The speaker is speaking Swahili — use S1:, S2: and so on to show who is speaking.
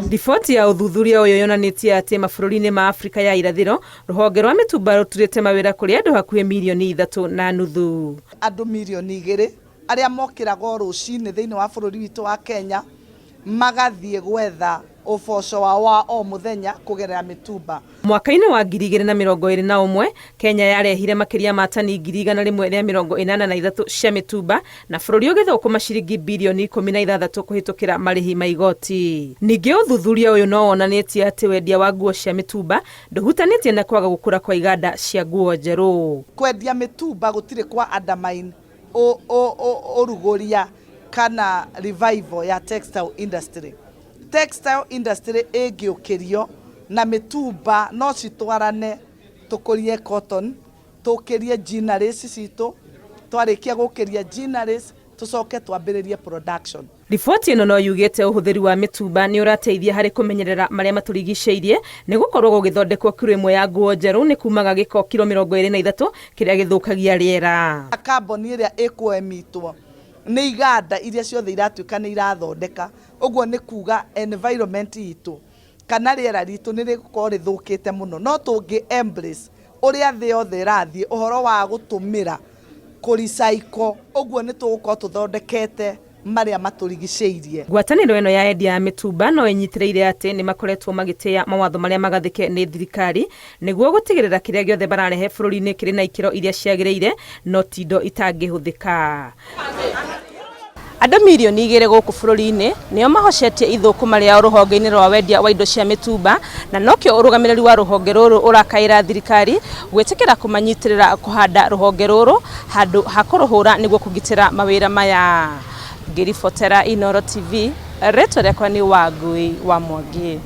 S1: Riboti ya uthuthuria uyu yonanitie ati mabũrũri-inĩ ma Afrika ya irathĩro rũhonge rwa mĩtumba rũturĩte mawĩra kũrĩ andũ hakuhĩ mirioni 3.5.
S2: Andũ mirioni 2 arĩa mokĩraga rũcinĩ thĩinĩ wa bũrũri witũ wa Kenya magathiĩ gwetha uboco wa o muthenya kugerera mĩtumba.
S1: Mwaka-inĩ wa 2021 Kenya yarehire makiria ma tani 183 cia mĩtumba na bũrũri ũgĩthũkũma ciringi birioni 16 kũhĩtũkĩra marĩhi ma igoti. Ningĩ ũthuthuria ũyũ no wonanĩtie atĩ wendia wa nguo cia mĩtumba ndũhutanĩtie na kwaga gũkũra kwa iganda cia nguo njerũ.
S2: Kwendia mĩtumba gũtirĩ kwa undermine ũrugũria kana revival ya textile industry. Textile industry ĩngĩũkĩrio na mĩtumba no citwarane, tũkũrie cotton, tũkĩrie jeans citũ, twarĩkia gũkĩria jeans tũcoke twambĩrĩrie production.
S1: Riboti ĩno no yugĩte ũhũthĩri wa mĩtumba nĩ ũrateithia harĩ kũmenyerera marĩa matũrigicĩirie nĩ gũkorwo gũgĩthondekwo kiro ĩmwe ya nguo njerũ nĩ kumaga gĩko kiro 23 kĩrĩa gĩthũkagia rĩera.
S2: Kamboni ĩrĩa ĩkũemitwo nĩ iganda iria ciothe iratuĩka nĩ irathondeka, ũguo nĩ kuga environment itũ kana rĩera ritũ nĩ rĩgũkorwo rĩthũkĩte mũno. No tũngĩ embrace ũrĩa thĩ yothe ĩrathiĩ ũhoro wa gũtũmĩra kũrecycle, ũguo nĩ tũgũkorwo tũthondekete marĩa matũrigicĩirie.
S1: Ngwatanĩro ĩno ya endia ya mĩtumba no ĩnyitĩrĩire atĩ nĩ makoretwo magĩtĩa mawatho marĩa magathĩke nĩ thirikari nĩguo gũtigĩrĩra kĩrĩa gĩothe bararehe bũrũri-inĩ kĩrĩ na ikĩro iria ciagĩrĩire no tindo itangĩhũthĩka. Andũ mirioni 2 gũkũ bũrũri-inĩ nĩo mahocetie ithũkũma rĩao rũhonge-inĩ rwa wendia wa indo cia mĩtumba, na nokĩo ũrũgamĩrĩri wa rũhonge rũrũ ũrakaĩra thirikari gwĩtĩkĩra kũmanyitĩrĩra kũhanda rũhonge rũrũ handũ hakũrũhũra nĩguo kũgitĩra mawĩra maya. Ngĩribotera Inooro TV, rĩtwa rĩakwa nĩ Wangui wa Mwangi.